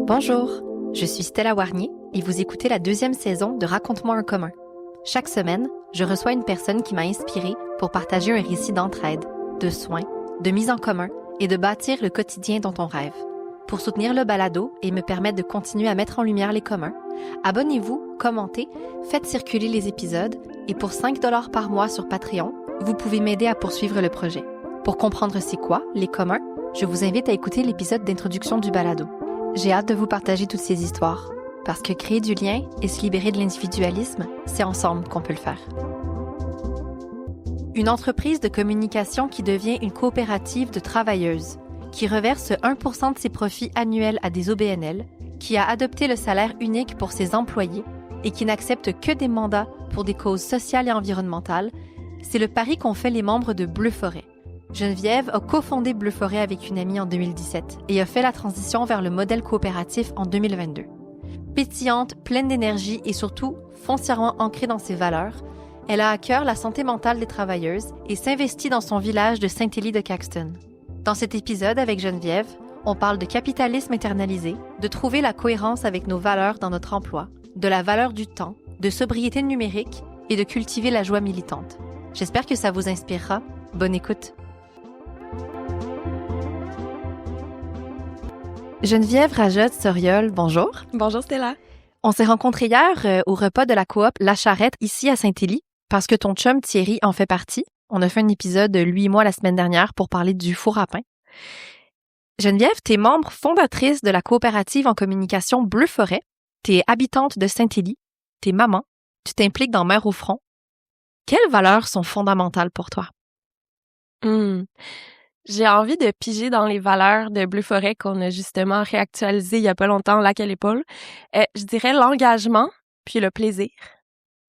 Bonjour, je suis Stella Warnier et vous écoutez la 2e saison de Raconte-moi un commun. Chaque semaine, je reçois une personne qui m'a inspirée pour partager un récit d'entraide, de soins, de mise en commun et de bâtir le quotidien dont on rêve. Pour soutenir le balado et me permettre de continuer à mettre en lumière les communs, abonnez-vous, commentez, faites circuler les épisodes et pour 5$ par mois sur Patreon, vous pouvez m'aider à poursuivre le projet. Pour comprendre c'est quoi, les communs, je vous invite à écouter l'épisode d'introduction du balado. J'ai hâte de vous partager toutes ces histoires, parce que créer du lien et se libérer de l'individualisme, c'est ensemble qu'on peut le faire. Une entreprise de communication qui devient une coopérative de travailleuses, qui reverse 1% de ses profits annuels à des OBNL, qui a adopté le salaire unique pour ses employés et qui n'accepte que des mandats pour des causes sociales et environnementales, c'est le pari qu'ont fait les membres de Bleu Forêt. Geneviève a cofondé Bleu Forêt avec une amie en 2017 et a fait la transition vers le modèle coopératif en 2022. Pétillante, pleine d'énergie et surtout foncièrement ancrée dans ses valeurs, elle a à cœur la santé mentale des travailleuses et s'investit dans son village de Saint-Élie de Caxton. Dans cet épisode avec Geneviève, on parle de capitalisme internalisé, de trouver la cohérence avec nos valeurs dans notre emploi, de la valeur du temps, de sobriété numérique et de cultiver la joie militante. J'espère que ça vous inspirera. Bonne écoute! Geneviève Rajotte-Soriol, bonjour. Bonjour Stella. On s'est rencontrés hier au repas de la coop La Charrette, ici à Saint-Élie, parce que ton chum Thierry en fait partie. On a fait un épisode, lui et moi, la semaine dernière pour parler du four à pain. Geneviève, t'es membre fondatrice de la coopérative en communication Bleu Forêt. T'es habitante de Saint-Élie. T'es maman. Tu t'impliques dans Mère au front. Quelles valeurs sont fondamentales pour toi? J'ai envie de piger dans les valeurs de Bleu Forêt qu'on a justement réactualisées il y a pas longtemps, lac à l'épaule. Je dirais l'engagement puis le plaisir.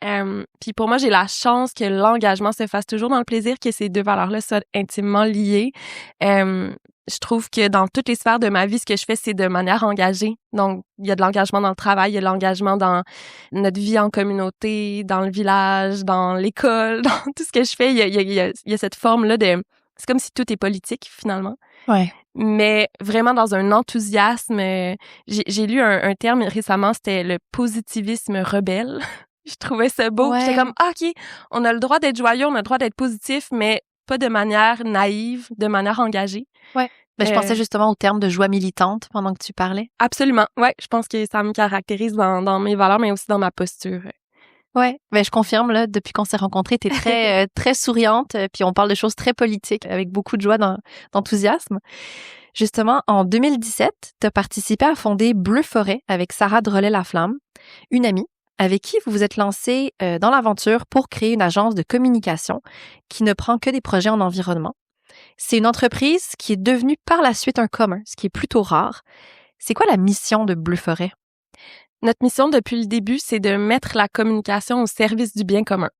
Puis pour moi, j'ai la chance que l'engagement se fasse toujours dans le plaisir, que ces deux valeurs-là soient intimement liées. Je trouve que dans toutes les sphères de ma vie, ce que je fais, c'est de manière engagée. Donc, il y a de l'engagement dans le travail, il y a de l'engagement dans notre vie en communauté, dans le village, dans l'école, dans tout ce que je fais. Il y a cette forme-là de... C'est comme si tout est politique, finalement. Ouais. Mais vraiment dans un enthousiasme. J'ai lu un terme récemment, c'était le positivisme rebelle. Je trouvais ça beau. Ouais. J'étais comme, OK, on a le droit d'être joyeux, on a le droit d'être positif, mais pas de manière naïve, de manière engagée. Ouais. Ben, je pensais justement au terme de joie militante pendant que tu parlais. Absolument. Ouais, je pense que ça me caractérise dans mes valeurs, mais aussi dans ma posture. Ouais, ben je confirme là, depuis qu'on s'est rencontrés, t'es très très souriante, puis on parle de choses très politiques avec beaucoup de joie, d'enthousiasme. Justement, en 2017, t'as participé à fonder Bleu Forêt avec Sarah Drolet-Laflamme, une amie avec qui vous vous êtes lancée dans l'aventure pour créer une agence de communication qui ne prend que des projets en environnement. C'est une entreprise qui est devenue par la suite un commun, ce qui est plutôt rare. C'est quoi la mission de Bleu Forêt? Notre mission depuis le début, c'est de mettre la communication au service du bien commun.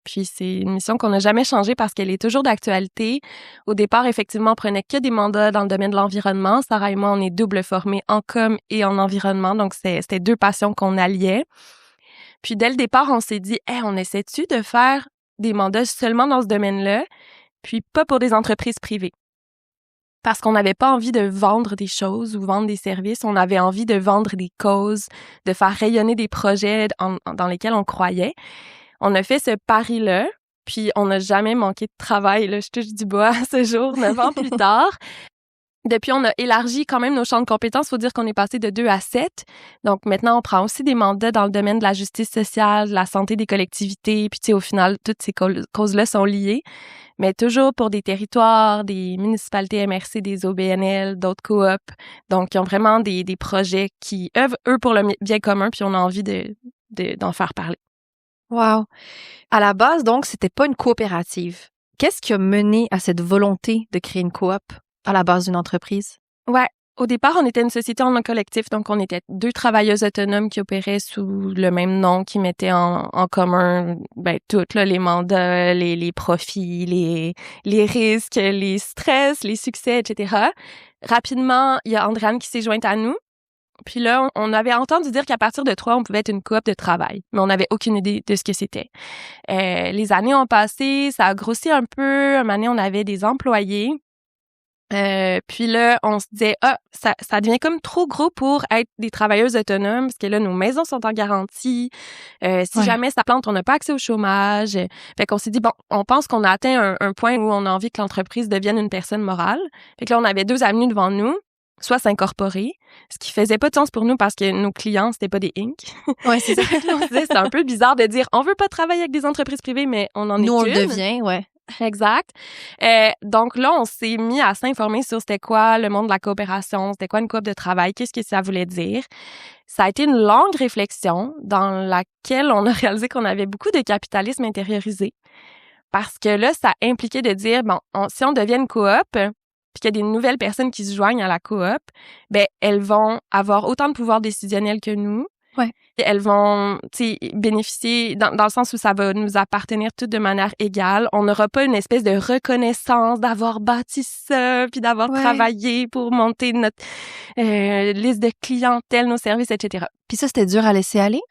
Puis c'est une mission qu'on n'a jamais changée parce qu'elle est toujours d'actualité. Au départ, effectivement, on prenait que des mandats dans le domaine de l'environnement. Sarah et moi, on est double formés en com et en environnement, donc c'était deux passions qu'on alliait. Puis dès le départ, on s'est dit, on essaie-tu de faire des mandats seulement dans ce domaine-là, puis pas pour des entreprises privées? Parce qu'on n'avait pas envie de vendre des choses ou vendre des services, on avait envie de vendre des causes, de faire rayonner des projets dans lesquels on croyait. On a fait ce pari-là, puis on n'a jamais manqué de travail, là, je touche du bois à ce jour, 9 ans plus tard. Depuis, on a élargi quand même nos champs de compétences. Faut dire qu'on est passé de 2 à 7. Donc, maintenant, on prend aussi des mandats dans le domaine de la justice sociale, de la santé des collectivités. Puis, tu sais, au final, toutes ces causes-là sont liées. Mais toujours pour des territoires, des municipalités MRC, des OBNL, d'autres coops. Donc, ils ont vraiment des projets qui œuvrent, eux, pour le bien commun. Puis, on a envie d'en faire parler. Wow! À la base, donc, c'était pas une coopérative. Qu'est-ce qui a mené à cette volonté de créer une coop à la base d'une entreprise? Ouais. Au départ, on était une société en collectif, donc on était 2 travailleuses autonomes qui opéraient sous le même nom, qui mettaient en commun toutes là, les mandats, les profits, les risques, les stress, les succès, etc. Rapidement, il y a Andréane qui s'est jointe à nous. Puis là, on avait entendu dire qu'à partir de 3, on pouvait être une coop de travail, mais on n'avait aucune idée de ce que c'était. Les années ont passé, ça a grossi un peu. Un moment donné, on avait des employés. Puis là, on se disait, ça devient comme trop gros pour être des travailleuses autonomes, parce que là, nos maisons sont en garantie. Si jamais ça plante, on n'a pas accès au chômage. Fait qu'on s'est dit, bon, on pense qu'on a atteint un point où on a envie que l'entreprise devienne une personne morale. Fait que là, on avait 2 avenues devant nous, soit s'incorporer, ce qui faisait pas de sens pour nous parce que nos clients, c'était pas des Inc. Ouais, c'est ça. On se disait, c'était un peu bizarre de dire, on veut pas travailler avec des entreprises privées, mais on en est Nous, on qu'une. le devient, ouais. Exact. Donc là, on s'est mis à s'informer sur c'était quoi le monde de la coopération, c'était quoi une coop de travail, qu'est-ce que ça voulait dire. Ça a été une longue réflexion dans laquelle on a réalisé qu'on avait beaucoup de capitalisme intériorisé. Parce que là, ça impliquait de dire, bon, si on devient une coop, puis qu'il y a des nouvelles personnes qui se joignent à la coop, ben elles vont avoir autant de pouvoir décisionnel que nous. Ouais. Elles vont, bénéficier dans le sens où ça va nous appartenir toutes de manière égale. On n'aura pas une espèce de reconnaissance d'avoir bâti ça, puis d'avoir travaillé pour monter notre liste de clientèle, nos services, etc. Puis ça, c'était dur à laisser aller?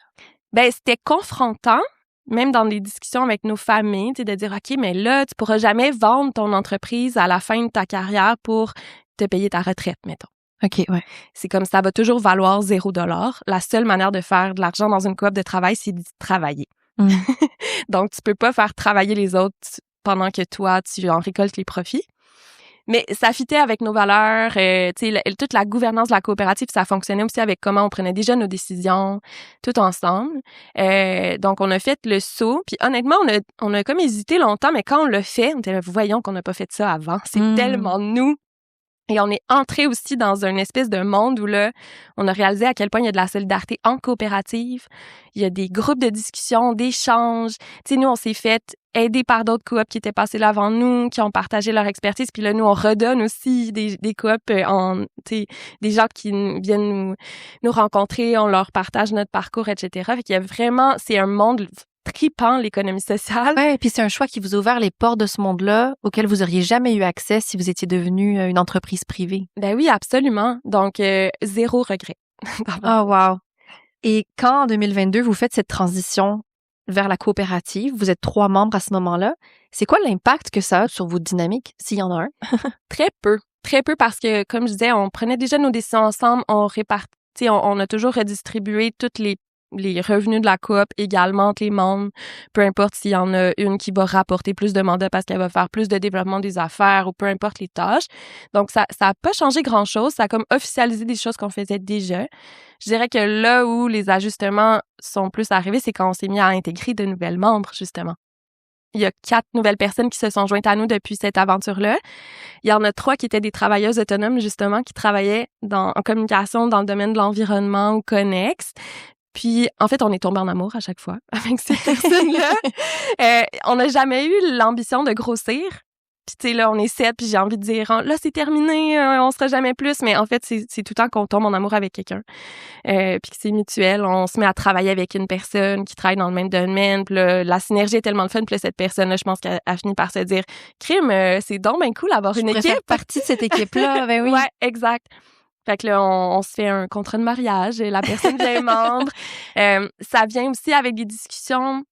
Ben, c'était confrontant, même dans des discussions avec nos familles, de dire, OK, mais là, tu pourras jamais vendre ton entreprise à la fin de ta carrière pour te payer ta retraite, mettons. OK, ouais. C'est comme ça va toujours valoir $0. La seule manière de faire de l'argent dans une coop de travail, c'est d'y travailler. Donc, tu peux pas faire travailler les autres pendant que toi, tu en récoltes les profits. Mais ça fitait avec nos valeurs, toute la gouvernance de la coopérative, ça fonctionnait aussi avec comment on prenait déjà nos décisions, tout ensemble. Donc, on a fait le saut. Puis honnêtement, on a comme hésité longtemps, mais quand on l'a fait, on était là, voyons qu'on n'a pas fait ça avant. C'est tellement nous. Et on est entré aussi dans une espèce de monde où là, on a réalisé à quel point il y a de la solidarité en coopérative. Il y a des groupes de discussion, d'échanges. Tu sais, nous, on s'est fait aider par d'autres coops qui étaient passés là avant nous, qui ont partagé leur expertise. Puis là, nous, on redonne aussi des coops des gens qui viennent nous rencontrer, on leur partage notre parcours, etc. Fait qu'il y a vraiment, c'est un monde tripant, l'économie sociale. Ouais, et puis c'est un choix qui vous a ouvert les portes de ce monde-là auquel vous auriez jamais eu accès si vous étiez devenu une entreprise privée. Ben oui, absolument. Donc, 0 regret. Oh, wow. Et quand, en 2022, vous faites cette transition vers la coopérative, vous êtes 3 membres à ce moment-là, c'est quoi l'impact que ça a sur vos dynamiques, s'il y en a un? Très peu. Très peu parce que, comme je disais, on prenait déjà nos décisions ensemble, on a toujours redistribué toutes les revenus de la coop également entre les membres, peu importe s'il y en a une qui va rapporter plus de mandats parce qu'elle va faire plus de développement des affaires ou peu importe les tâches. Donc, ça a pas changé grand-chose. Ça a comme officialisé des choses qu'on faisait déjà. Je dirais que là où les ajustements sont plus arrivés, c'est quand on s'est mis à intégrer de nouvelles membres, justement. Il y a 4 nouvelles personnes qui se sont jointes à nous depuis cette aventure-là. Il y en a 3 qui étaient des travailleuses autonomes, justement, qui travaillaient en communication dans le domaine de l'environnement ou connexes. Puis, en fait, on est tombé en amour à chaque fois avec ces personnes-là. On n'a jamais eu l'ambition de grossir. Puis, tu sais, là, on est 7, puis j'ai envie de dire, là, c'est terminé, on sera jamais plus. Mais en fait, c'est tout le temps qu'on tombe en amour avec quelqu'un. Puis que c'est mutuel. On se met à travailler avec une personne qui travaille dans le même domaine. Puis là, la synergie est tellement le fun. Puis là, cette personne-là, je pense qu'elle a fini par se dire, crime, c'est donc bien cool d'avoir une équipe. Je préfère partie de cette équipe-là, ben oui. Ouais, exact. Fait que là, on se fait un contrat de mariage et la personne devient membre. Ça vient aussi avec des discussions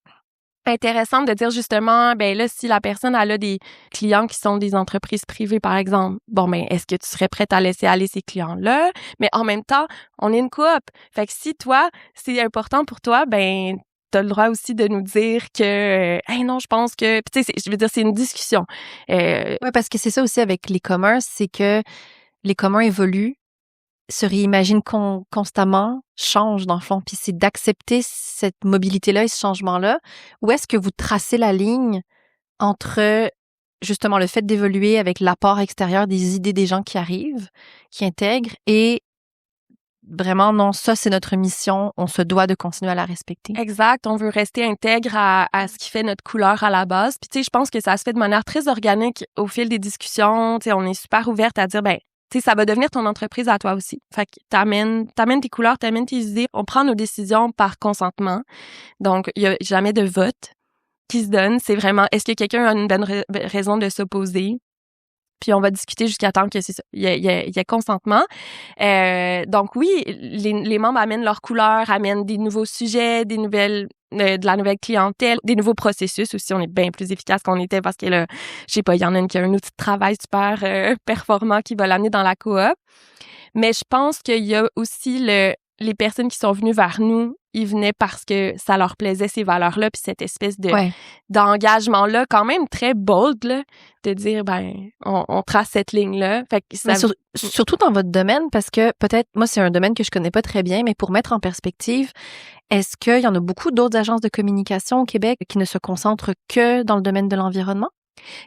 intéressantes de dire justement, ben là, si la personne elle a des clients qui sont des entreprises privées, par exemple, bon, ben, est-ce que tu serais prête à laisser aller ces clients-là? Mais en même temps, on est une coop. Fait que si toi, c'est important pour toi, ben, t'as le droit aussi de nous dire que, hey, non, je pense que, tu sais, je veux dire, c'est une discussion. Ouais, parce que c'est ça aussi avec les communs, c'est que les communs évoluent, se réimagine constamment, change dans le fond. Puis c'est d'accepter cette mobilité-là et ce changement-là. Où est-ce que vous tracez la ligne entre justement le fait d'évoluer avec l'apport extérieur des idées des gens qui arrivent, qui intègrent, et vraiment, non, ça, c'est notre mission. On se doit de continuer à la respecter. Exact. On veut rester intègre à ce qui fait notre couleur à la base. Puis, tu sais, je pense que ça se fait de manière très organique au fil des discussions. Tu sais, on est super ouverte à dire, ben, tu sais, ça va devenir ton entreprise à toi aussi. Fait que t'amènes tes couleurs, t'amènes tes idées. On prend nos décisions par consentement. Donc, il y a jamais de vote qui se donne. C'est vraiment, est-ce que quelqu'un a une bonne raison de s'opposer? puis on va discuter jusqu'à temps que c'est ça, il y a consentement. Donc oui, les membres amènent leurs couleurs, amènent des nouveaux sujets, de la nouvelle clientèle, des nouveaux processus aussi. On est bien plus efficace qu'on était parce que là, je sais pas, il y en a une qui a un outil de travail super performant qui va l'amener dans la coop. Mais je pense qu'il y a aussi les personnes qui sont venues vers nous, ils venaient parce que ça leur plaisait, ces valeurs-là, puis cette espèce d'engagement-là, quand même très bold, là, de dire, on trace cette ligne-là. Fait que ça... surtout dans votre domaine, parce que peut-être, moi, c'est un domaine que je connais pas très bien, mais pour mettre en perspective, est-ce qu'il y en a beaucoup d'autres agences de communication au Québec qui ne se concentrent que dans le domaine de l'environnement?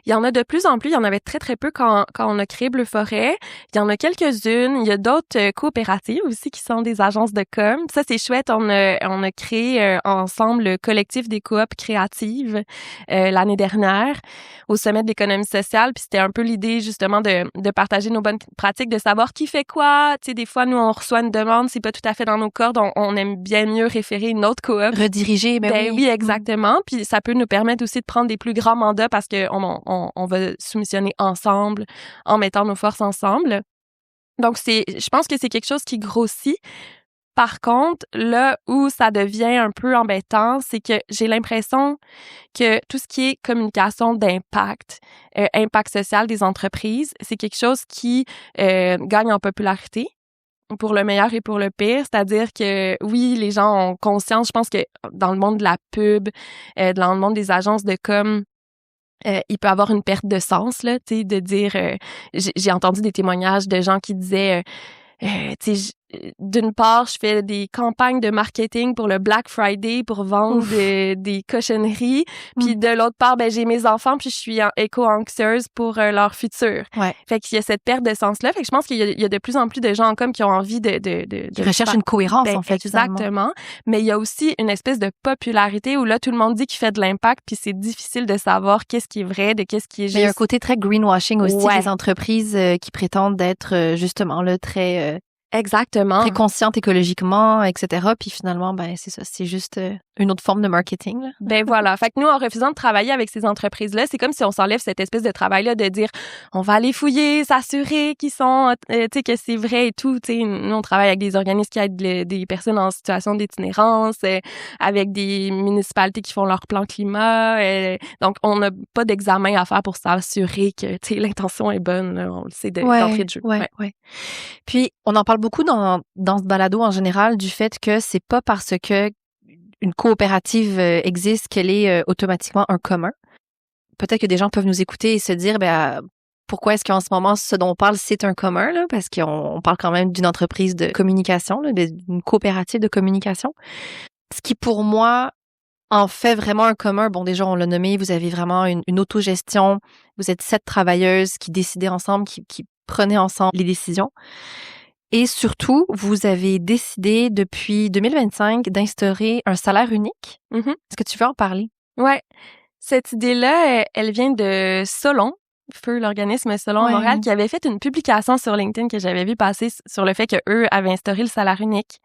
Il y en a de plus en plus. Il y en avait très, très peu quand on a créé Bleu Forêt. Il y en a quelques-unes. Il y a d'autres coopératives aussi qui sont des agences de com. Ça, c'est chouette. On a créé ensemble le collectif des coops créatives l'année dernière au Sommet de l'économie sociale. Puis c'était un peu l'idée, justement, de partager nos bonnes pratiques, de savoir qui fait quoi. Tu sais, des fois, nous, on reçoit une demande, c'est pas tout à fait dans nos cordes. On aime bien mieux référer une autre coop. Rediriger, oui, exactement. Puis ça peut nous permettre aussi de prendre des plus grands mandats parce que on va soumissionner ensemble en mettant nos forces ensemble. Donc, je pense que c'est quelque chose qui grossit. Par contre, là où ça devient un peu embêtant, c'est que j'ai l'impression que tout ce qui est communication d'impact, impact social des entreprises, c'est quelque chose qui gagne en popularité pour le meilleur et pour le pire. C'est-à-dire que, oui, les gens ont conscience. Je pense que dans le monde de la pub, dans le monde des agences de com', il peut avoir une perte de sens, là, tu sais, de dire... j'ai entendu des témoignages de gens qui disaient... tu sais, d'une part, je fais des campagnes de marketing pour le Black Friday pour vendre des cochonneries. Puis de l'autre part, j'ai mes enfants puis je suis éco-anxieuse pour leur futur. Ouais. Fait qu'il y a cette perte de sens-là. Fait que je pense qu'il y a de plus en plus de gens en com qui ont envie de recherchent une cohérence, en fait. Exactement. Finalement. Mais il y a aussi une espèce de popularité où là, tout le monde dit qu'il fait de l'impact puis c'est difficile de savoir qu'est-ce qui est vrai, de qu'est-ce qui est juste. Mais il y a un côté très greenwashing aussi des entreprises qui prétendent être justement là très... Exactement. Très consciente écologiquement, etc. Puis finalement, c'est ça, c'est juste une autre forme de marketing. Là. Voilà. Fait que nous, en refusant de travailler avec ces entreprises-là, c'est comme si on s'enlève cette espèce de travail-là de dire, on va aller fouiller, s'assurer qu'ils sont, tu sais, que c'est vrai et tout. Tu sais, nous, on travaille avec des organismes qui aident des personnes en situation d'itinérance, avec des municipalités qui font leur plan climat. Donc, on n'a pas d'examen à faire pour s'assurer que, tu sais, l'intention est bonne. On le sait d'entrée de jeu. Ouais. Puis, on en parle beaucoup dans ce balado en général du fait que c'est pas parce que une coopérative existe qu'elle est automatiquement un commun. Peut-être que des gens peuvent nous écouter et se dire, pourquoi est-ce qu'en ce moment, ce dont on parle, c'est un commun, là, parce qu'on parle quand même d'une entreprise de communication, là, d'une coopérative de communication. Ce qui, pour moi, en fait vraiment un commun. Bon, déjà, on l'a nommé, vous avez vraiment une autogestion. Vous êtes 7 travailleuses qui décidaient ensemble, qui prenaient ensemble les décisions. Et surtout, vous avez décidé depuis 2025 d'instaurer un salaire unique. Mm-hmm. Est-ce que tu veux en parler? Ouais. Cette idée-là, elle vient de Solon, l'organisme Solon à Montréal, qui avait fait une publication sur LinkedIn que j'avais vu passer sur le fait qu'eux avaient instauré le salaire unique.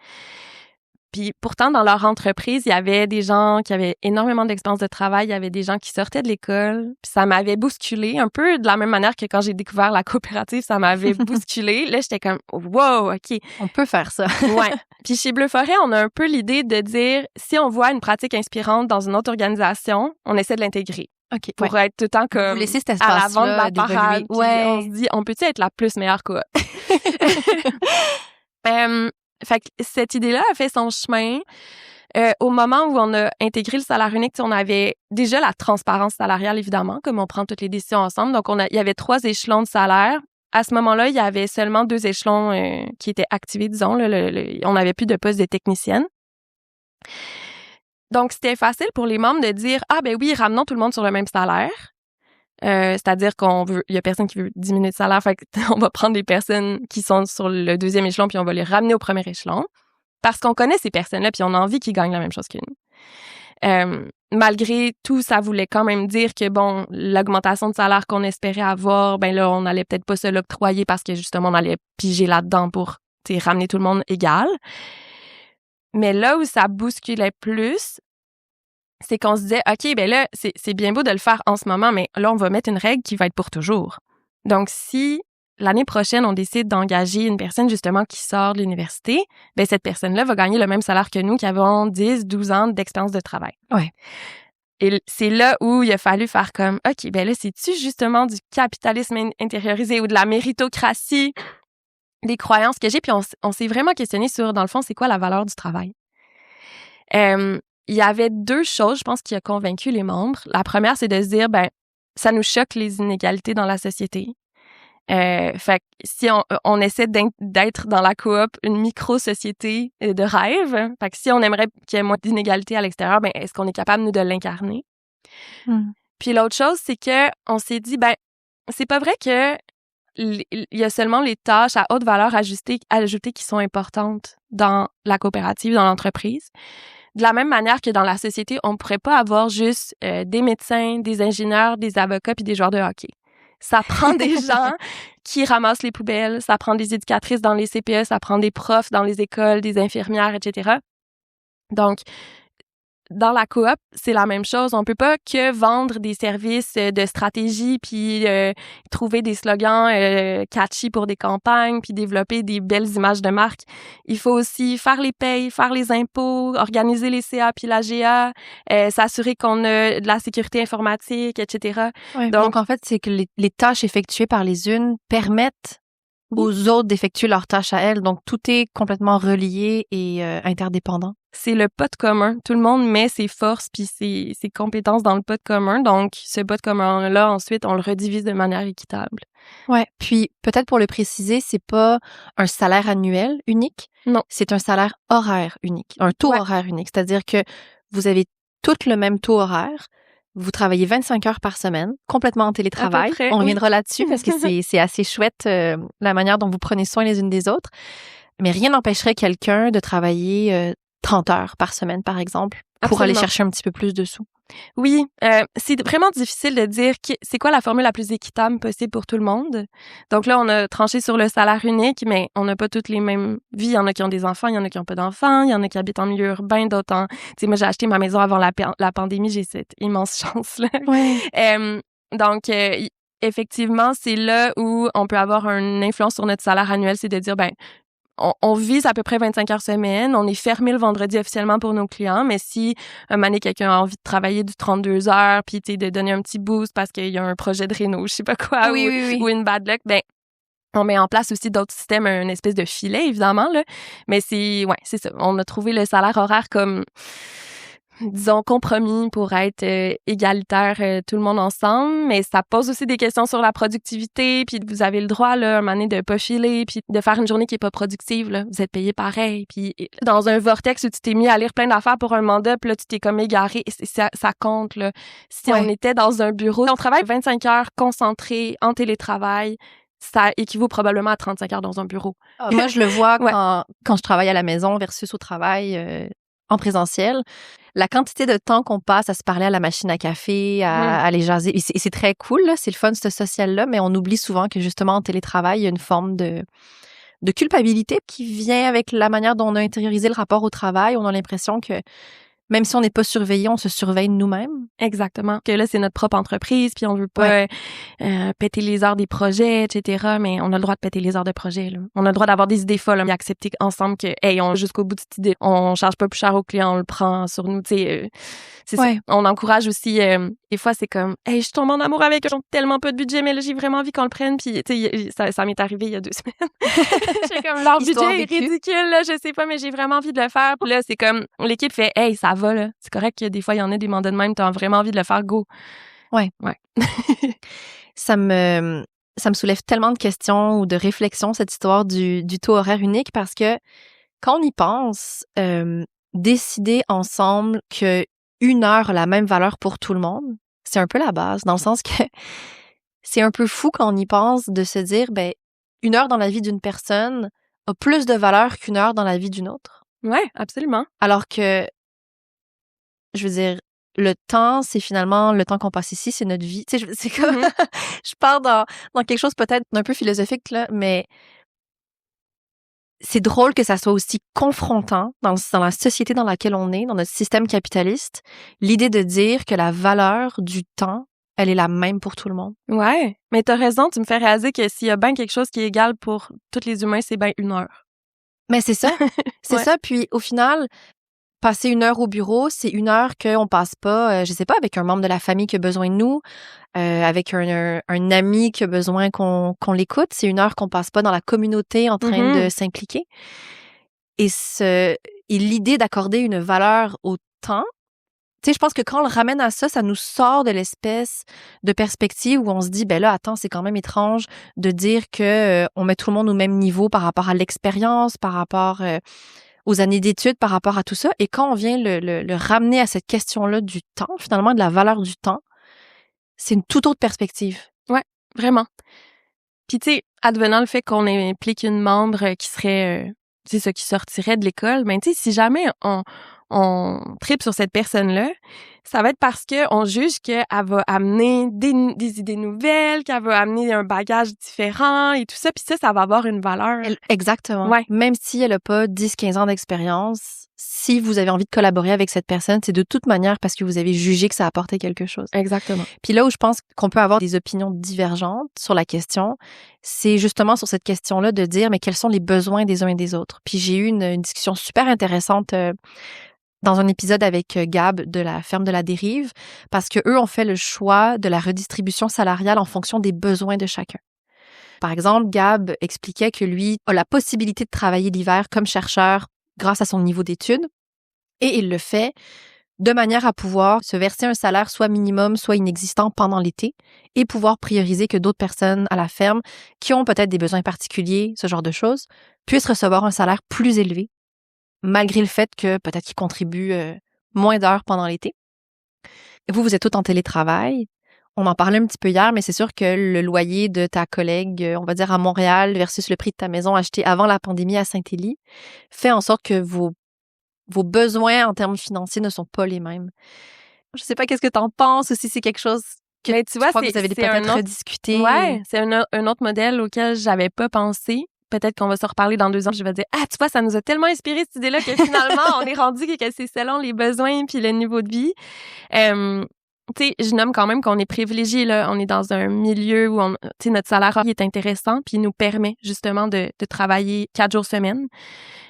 Puis pourtant, dans leur entreprise, il y avait des gens qui avaient énormément d'expérience de travail, il y avait des gens qui sortaient de l'école. Puis ça m'avait bousculé, un peu de la même manière que quand j'ai découvert la coopérative, ça m'avait bousculé. Là, j'étais comme « wow, OK. » On peut faire ça. Ouais. Puis chez Bleu Forêt, on a un peu l'idée de dire, si on voit une pratique inspirante dans une autre organisation, on essaie de l'intégrer. OK. Pour être tout le temps comme laisser cet à l'avant de la d'évoluer. parade. Puis on se dit, on peut-tu être la plus meilleure coop? Fait que cette idée-là a fait son chemin. Au moment où on a intégré le salaire unique, on avait déjà la transparence salariale, évidemment, comme on prend toutes les décisions ensemble. Donc, il y avait 3 échelons de salaire. À ce moment-là, il y avait seulement 2 échelons qui étaient activés, disons. On n'avait plus de poste de technicienne. Donc, c'était facile pour les membres de dire « Ah, ben oui, ramenons tout le monde sur le même salaire. » C'est-à-dire il y a personne qui veut diminuer de salaire, fait qu'on va prendre des personnes qui sont sur le 2e échelon puis on va les ramener au 1er échelon parce qu'on connaît ces personnes-là puis on a envie qu'ils gagnent la même chose que nous. Malgré tout, ça voulait quand même dire que bon, l'augmentation de salaire qu'on espérait avoir, ben là, on allait peut-être pas se l'octroyer parce que justement, on allait piger là-dedans pour ramener tout le monde égal. Mais là où ça bousculait plus, c'est qu'on se disait, OK, ben là, c'est bien beau de le faire en ce moment, mais là, on va mettre une règle qui va être pour toujours. Donc, si l'année prochaine, on décide d'engager une personne justement qui sort de l'université, ben cette personne-là va gagner le même salaire que nous qui avons 10, 12 ans d'expérience de travail. Ouais. Et c'est là où il a fallu faire comme, OK, ben là, c'est-tu justement du capitalisme intériorisé ou de la méritocratie, des croyances que j'ai? Puis on s'est vraiment questionné sur, dans le fond, c'est quoi la valeur du travail? Il y avait 2 choses, je pense, qui a convaincu les membres. La première, c'est de se dire, ben, ça nous choque les inégalités dans la société. Fait que si on essaie d'être dans la coop une micro-société de rêve, fait que si on aimerait qu'il y ait moins d'inégalités à l'extérieur, ben est-ce qu'on est capable, nous, de l'incarner? Puis l'autre chose, c'est que on s'est dit, ben, c'est pas vrai que il y a seulement les tâches à haute valeur ajoutée qui sont importantes dans la coopérative, dans l'entreprise. De la même manière que dans la société, on pourrait pas avoir juste des médecins, des ingénieurs, des avocats puis des joueurs de hockey. Ça prend des gens qui ramassent les poubelles, ça prend des éducatrices dans les CPE, ça prend des profs dans les écoles, des infirmières, etc. Donc, dans la coop, c'est la même chose. On peut pas que vendre des services de stratégie puis trouver des slogans catchy pour des campagnes puis développer des belles images de marque. Il faut aussi faire les payes, faire les impôts, organiser les CA puis la GA, s'assurer qu'on a de la sécurité informatique, etc. Ouais, donc en fait, c'est que les tâches effectuées par les unes permettent aux autres d'effectuer leurs tâches à elles. Donc, tout est complètement relié et interdépendant. C'est le pot commun. Tout le monde met ses forces puis ses compétences dans le pot commun. Donc, ce pot commun-là, ensuite, on le redivise de manière équitable. Ouais. Puis, peut-être pour le préciser, c'est pas un salaire annuel unique. Non. C'est un salaire horaire unique. Un taux horaire unique. C'est-à-dire que vous avez toutes le même taux horaire. Vous travaillez 25 heures par semaine, complètement en télétravail. On reviendra là-dessus parce que c'est assez chouette la manière dont vous prenez soin les unes des autres. Mais rien n'empêcherait quelqu'un de travailler 30 heures par semaine, par exemple, pour aller chercher un petit peu plus de sous. Oui, c'est vraiment difficile de dire c'est quoi la formule la plus équitable possible pour tout le monde. Donc là, on a tranché sur le salaire unique, mais on n'a pas toutes les mêmes vies. Il y en a qui ont des enfants, il y en a qui n'ont pas d'enfants, il y en a qui habitent en milieu urbain, d'autres en... Tu sais, moi, j'ai acheté ma maison avant la pandémie, j'ai cette immense chance-là. Ouais. Donc, effectivement, c'est là où on peut avoir une influence sur notre salaire annuel, c'est de dire, ben, on vise à peu près 25 heures semaine. On est fermé le vendredi officiellement pour nos clients, mais si un moment donné, quelqu'un a envie de travailler du 32 heures, puis de donner un petit boost parce qu'il y a un projet de réno, je sais pas quoi, ou une bad luck, ben on met en place aussi d'autres systèmes, une espèce de filet, évidemment, là. Mais c'est ça. On a trouvé le salaire horaire comme, disons, compromis pour être égalitaire, tout le monde ensemble, mais ça pose aussi des questions sur la productivité, puis vous avez le droit, là, un moment donné, de pas filer, puis de faire une journée qui est pas productive, là. Vous êtes payé pareil, puis dans un vortex où tu t'es mis à lire plein d'affaires pour un mandat, puis là, tu t'es comme égaré, ça compte, là. Si on était dans un bureau, on travaille 25 heures concentrés en télétravail, ça équivaut probablement à 35 heures dans un bureau. Moi, je le vois quand je travaille à la maison versus au travail en présentiel. La quantité de temps qu'on passe à se parler à la machine à café, à aller jaser, et c'est très cool, là, c'est le fun, ce social-là, mais on oublie souvent que justement en télétravail, il y a une forme de culpabilité qui vient avec la manière dont on a intériorisé le rapport au travail. On a l'impression que même si on n'est pas surveillé, on se surveille nous-mêmes. Exactement. Que là, c'est notre propre entreprise, puis on veut pas péter les heures des projets, etc. Mais on a le droit de péter les heures de projet, là. On a le droit d'avoir des idées folles, et accepter ensemble que, hey, on jusqu'au bout de cette idée. On charge pas plus cher au client, on le prend sur nous, tu sais. C'est ça. On encourage aussi, des fois, c'est comme, hey, je tombe en amour avec eux, ils ont tellement peu de budget, mais là, j'ai vraiment envie qu'on le prenne, puis, tu sais, ça m'est arrivé il y a 2 semaines. J'ai comme, leur budget est ridicule, là, je sais pas, mais j'ai vraiment envie de le faire. Puis là, c'est comme, l'équipe fait, hey, ça va, là. C'est correct que des fois, il y en a des mandats de même, t'as vraiment envie de le faire, go. Ouais. Ça me soulève tellement de questions ou de réflexions, cette histoire du taux horaire unique, parce que quand on y pense, décider ensemble que 1 heure a la même valeur pour tout le monde, c'est un peu la base, dans le sens que c'est un peu fou quand on y pense de se dire, ben, 1 heure dans la vie d'une personne a plus de valeur qu'1 heure dans la vie d'une autre. Ouais, absolument. Alors que, je veux dire, le temps, c'est finalement le temps qu'on passe ici, c'est notre vie. Tu sais, c'est comme, je pars dans quelque chose peut-être d'un peu philosophique, là, mais c'est drôle que ça soit aussi confrontant dans la société dans laquelle on est, dans notre système capitaliste, l'idée de dire que la valeur du temps elle est la même pour tout le monde. Ouais, mais t'as raison, tu me fais réaliser que s'il y a bien quelque chose qui est égal pour tous les humains, c'est bien 1 heure. Mais c'est ça, c'est Ouais. ça. Puis au final, passer 1 heure au bureau, c'est 1 heure qu'on passe pas, je sais pas, avec un membre de la famille qui a besoin de nous, avec un ami qui a besoin qu'on l'écoute. C'est 1 heure qu'on passe pas dans la communauté en train de s'impliquer. Et l'idée d'accorder une valeur au temps, tu sais, je pense que quand on le ramène à ça, ça nous sort de l'espèce de perspective où on se dit, ben là, attends, c'est quand même étrange de dire que on met tout le monde au même niveau par rapport à l'expérience, par rapport aux années d'études, par rapport à tout ça. Et quand on vient le ramener à cette question-là du temps, finalement, de la valeur du temps, c'est une toute autre perspective. Ouais, vraiment. Puis tu sais, advenant le fait qu'on implique une membre qui serait, c'est ça, qui sortirait de l'école, ben tu sais, si jamais on tripe sur cette personne-là, ça va être parce que on juge qu'elle va amener des idées nouvelles, qu'elle va amener un bagage différent et tout ça, puis ça va avoir une valeur. Exactement. Ouais. Même si elle a pas 10-15 ans d'expérience, si vous avez envie de collaborer avec cette personne, c'est de toute manière parce que vous avez jugé que ça apportait quelque chose. Exactement. Puis là où je pense qu'on peut avoir des opinions divergentes sur la question, c'est justement sur cette question-là de dire, mais quels sont les besoins des uns et des autres? Puis j'ai eu une discussion super intéressante dans un épisode avec Gab de la ferme de la Dérive, parce que eux ont fait le choix de la redistribution salariale en fonction des besoins de chacun. Par exemple, Gab expliquait que lui a la possibilité de travailler l'hiver comme chercheur grâce à son niveau d'études, et il le fait de manière à pouvoir se verser un salaire soit minimum, soit inexistant pendant l'été, et pouvoir prioriser que d'autres personnes à la ferme, qui ont peut-être des besoins particuliers, ce genre de choses, puissent recevoir un salaire plus élevé, malgré le fait que peut-être qu'ils contribuent moins d'heures pendant l'été. Vous êtes tous en télétravail. On en parlait un petit peu hier, mais c'est sûr que le loyer de ta collègue, on va dire à Montréal, versus le prix de ta maison achetée avant la pandémie à Saint-Élie, fait en sorte que vos besoins en termes financiers ne sont pas les mêmes. Je sais pas qu'est-ce que t'en penses ou si c'est quelque chose que tu vois, crois que vous avez peut-être rediscuté. Ouais, c'est un autre modèle auquel j'avais pas pensé. Peut-être qu'on va se reparler dans 2 ans. Je vais dire, tu vois, ça nous a tellement inspiré cette idée-là que finalement, on est rendu que c'est selon les besoins puis le niveau de vie. Tu sais, je nomme quand même qu'on est privilégié, là. On est dans un milieu où tu sais, notre salaire est intéressant puis il nous permet justement de travailler 4 jours semaine.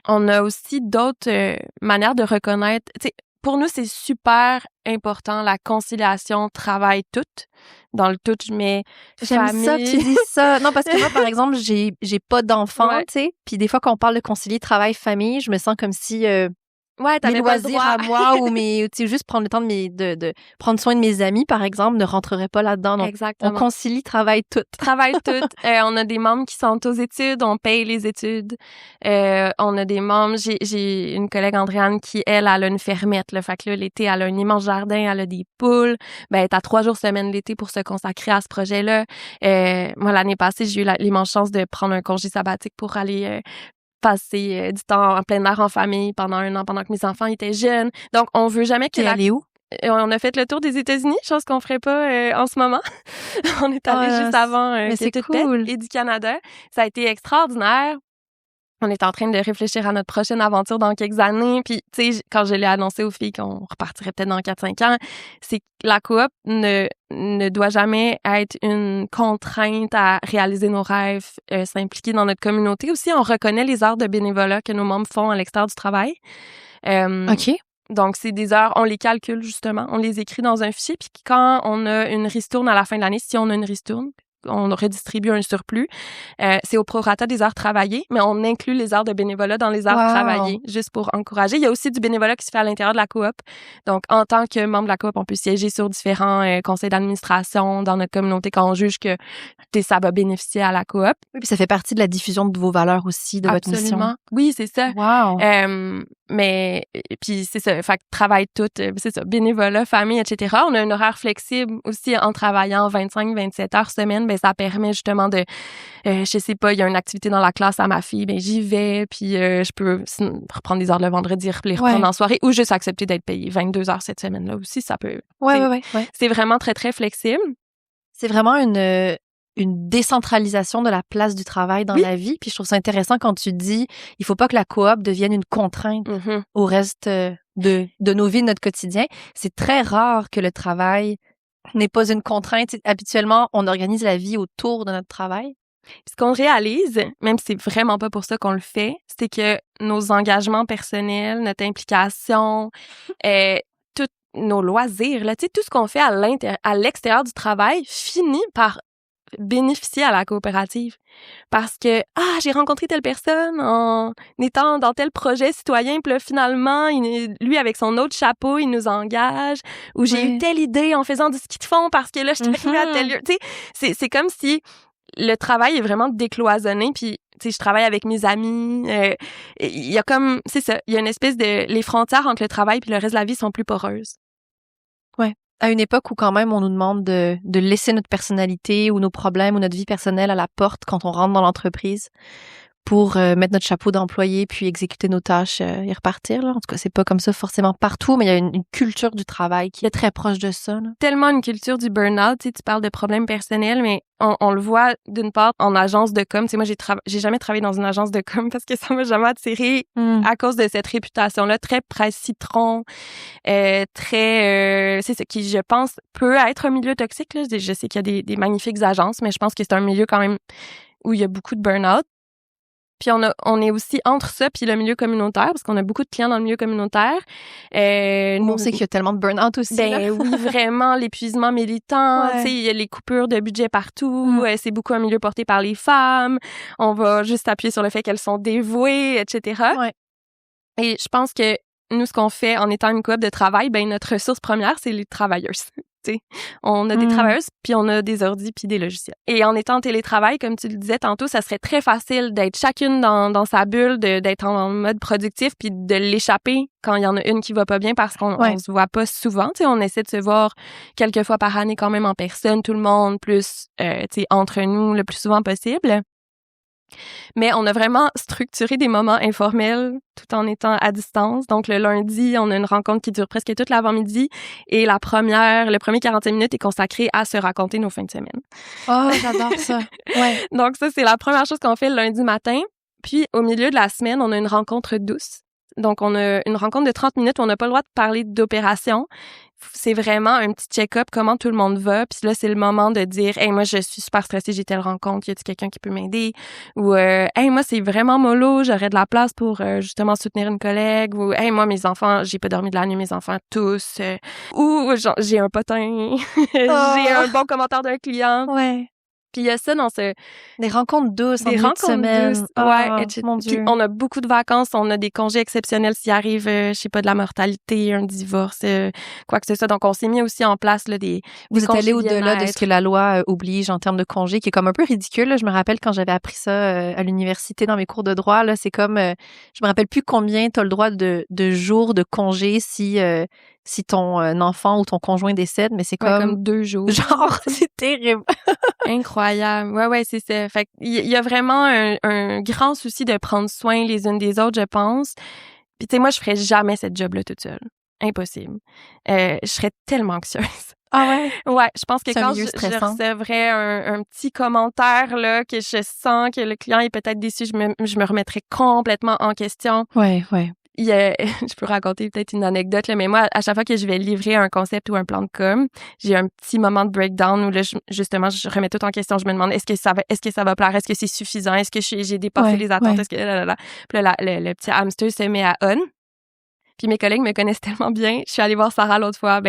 On a aussi d'autres manières de reconnaître, tu sais, pour nous, c'est super important, la conciliation travail-tout. Dans le tout, je mets J'aime famille. ça que tu dis ça. Non, parce que moi, par exemple, j'ai pas d'enfants, Ouais. tu sais. Puis des fois, quand on parle de concilier travail-famille, je me sens comme si Ouais, mes t'avais pas le loisirs droit. à moi ou tu sais, juste prendre le temps de prendre soin de mes amis, par exemple, ne rentrerait pas là-dedans. Donc, Exactement. on concilie travail-tout. Travail-tout. On a des membres qui sont aux études, on paye les études. On a des membres, j'ai une collègue Andréane qui, elle a une fermette, là. Fait que là, l'été, elle a un immense jardin, elle a des poules. Ben, t'as 3 jours semaine l'été pour se consacrer à ce projet-là. Moi, l'année passée, j'ai eu l'immense chance de prendre un congé sabbatique pour aller passer du temps en plein air en famille pendant 1 an, pendant que mes enfants étaient jeunes. Donc, on veut jamais que T'es allée où? On a fait le tour des États-Unis, chose qu'on ferait pas en ce moment. On est allé juste avant mais que c'est tout pète, cool. et du Canada. Ça a été extraordinaire. On est en train de réfléchir à notre prochaine aventure dans quelques années. Puis, tu sais, quand je l'ai annoncé aux filles qu'on repartirait peut-être dans 4-5 ans, c'est que la coop ne doit jamais être une contrainte à réaliser nos rêves, s'impliquer dans notre communauté. Aussi, on reconnaît les heures de bénévolat que nos membres font à l'extérieur du travail. OK. Donc, c'est des heures, on les calcule justement, on les écrit dans un fichier, puis quand on a une ristourne à la fin de l'année, si on a une ristourne, on redistribue un surplus. C'est au prorata des heures travaillées, mais on inclut les heures de bénévolat dans les heures travaillées, juste pour encourager. Il y a aussi du bénévolat qui se fait à l'intérieur de la coop. Donc, en tant que membre de la coop, on peut siéger sur différents conseils d'administration dans notre communauté quand on juge que ça va bénéficier à la coop. Oui, puis ça fait partie de la diffusion de vos valeurs aussi, de votre mission. Oui, c'est ça. Wow. Mais puis c'est ça, fait que travail tout, c'est ça, bénévolat, famille, etc. On a un horaire flexible aussi en travaillant 25-27 heures semaine. Ben ça permet justement de, je sais pas, il y a une activité dans la classe à ma fille, ben j'y vais, puis je peux reprendre des heures le vendredi, les reprendre en soirée, ou juste accepter d'être payé 22 heures cette semaine-là aussi, ça peut. Ouais. C'est vraiment très, très flexible. C'est vraiment une décentralisation de la place du travail dans la vie. Puis je trouve ça intéressant quand tu dis, il faut pas que la coop devienne une contrainte au reste de nos vies, de notre quotidien. C'est très rare que le travail n'est pas une contrainte. Habituellement, on organise la vie autour de notre travail. Ce qu'on réalise, même si c'est vraiment pas pour ça qu'on le fait, c'est que nos engagements personnels, notre implication, tous nos loisirs, là, tu sais, tout ce qu'on fait à l'extérieur du travail finit par bénéficier à la coopérative. Parce que, j'ai rencontré telle personne en étant dans tel projet citoyen, puis là, finalement, lui, avec son autre chapeau, il nous engage. Ou j'ai eu telle idée en faisant du ski de fond parce que là, je suis arrivée à tel lieu. Tu sais, c'est comme si le travail est vraiment décloisonné, puis tu sais, je travaille avec mes amis. Il y a comme, c'est ça, il y a une espèce de... Les frontières entre le travail puis le reste de la vie sont plus poreuses. Ouais. À une époque où quand même on nous demande de laisser notre personnalité ou nos problèmes ou notre vie personnelle à la porte quand on rentre dans l'entreprise pour mettre notre chapeau d'employé puis exécuter nos tâches et repartir. Là. En tout cas, c'est pas comme ça forcément partout, mais il y a une culture du travail qui est très proche de ça. Là. Tellement une culture du burn-out. Tu sais, tu parles de problèmes personnels, mais on le voit d'une part en agence de com. Tu sais, moi, j'ai jamais travaillé dans une agence de com parce que ça m'a jamais attiré à cause de cette réputation-là très presse citron, c'est ce qui, je pense, peut être un milieu toxique. Là. Je sais qu'il y a des magnifiques agences, mais je pense que c'est un milieu quand même où il y a beaucoup de burn-out. Puis on est aussi entre ça puis le milieu communautaire parce qu'on a beaucoup de clients dans le milieu communautaire. On sait qu'il y a tellement de burn-out aussi. Ben oui, vraiment l'épuisement militant, tu sais, il y a les coupures de budget partout, c'est beaucoup un milieu porté par les femmes. On va juste appuyer sur le fait qu'elles sont dévouées, etc. Ouais. Et je pense que nous, ce qu'on fait en étant une coop de travail, ben notre ressource première, c'est les travailleuses. T'sais, on a des travailleuses, puis on a des ordis, puis des logiciels. Et en étant en télétravail, comme tu le disais tantôt, ça serait très facile d'être chacune dans sa bulle, d'être en mode productif, puis de l'échapper quand il y en a une qui va pas bien parce qu'on on se voit pas souvent. T'sais, on essaie de se voir quelques fois par année quand même en personne, tout le monde, plus entre nous le plus souvent possible. Mais on a vraiment structuré des moments informels tout en étant à distance. Donc, le lundi, on a une rencontre qui dure presque toute l'avant-midi et le premier 45 minutes est consacré à se raconter nos fins de semaine. Oh, j'adore ça. Ouais. Donc, ça, c'est la première chose qu'on fait le lundi matin. Puis, au milieu de la semaine, on a une rencontre douce. Donc, on a une rencontre de 30 minutes où on n'a pas le droit de parler d'opération. C'est vraiment un petit check-up, comment tout le monde va. Puis là, c'est le moment de dire « Hey, moi, je suis super stressée, j'ai telle rencontre, y a-t-il quelqu'un qui peut m'aider? » Ou « Hey, moi, c'est vraiment mollo, j'aurais de la place pour justement soutenir une collègue. » Ou « Hey, moi, mes enfants, j'ai pas dormi de la nuit, mes enfants tous. » Ou genre, « J'ai un potin, j'ai un bon commentaire d'un client. » Ouais. Puis il y a ça dans des rencontres douces, des rencontres douces, ouais, mon Dieu. Puis on a beaucoup de vacances, on a des congés exceptionnels s'il arrive, je sais pas, de la mortalité, un divorce, quoi que ce soit. Donc on s'est mis aussi en place là des Vous êtes allé au-delà de ce que la loi oblige en termes de congés, qui est comme un peu ridicule. Là. Je me rappelle quand j'avais appris ça à l'université dans mes cours de droit, là, c'est comme, je me rappelle plus combien t'as le droit de jours de congés si ton enfant ou ton conjoint décède, mais c'est comme 2 jours. Genre, c'est terrible. Incroyable. Ouais, c'est ça. Fait il y a vraiment un grand souci de prendre soin les unes des autres, je pense. Puis tu sais, moi, je ferais jamais cette job-là toute seule. Impossible. Je serais tellement anxieuse. Ah ouais? Ouais, je pense que quand je recevrais un petit commentaire là que je sens que le client est peut-être déçu, je me remettrais complètement en question. Ouais. Je peux raconter peut-être une anecdote là, mais moi, à chaque fois que je vais livrer un concept ou un plan de com, j'ai un petit moment de breakdown où là, justement, je remets tout en question. Je me demande est-ce que ça va plaire, est-ce que c'est suffisant, est-ce que j'ai dépassé les attentes, est-ce que Puis là, le petit hamster se met à on. Puis mes collègues me connaissent tellement bien. Je suis allée voir Sarah l'autre fois,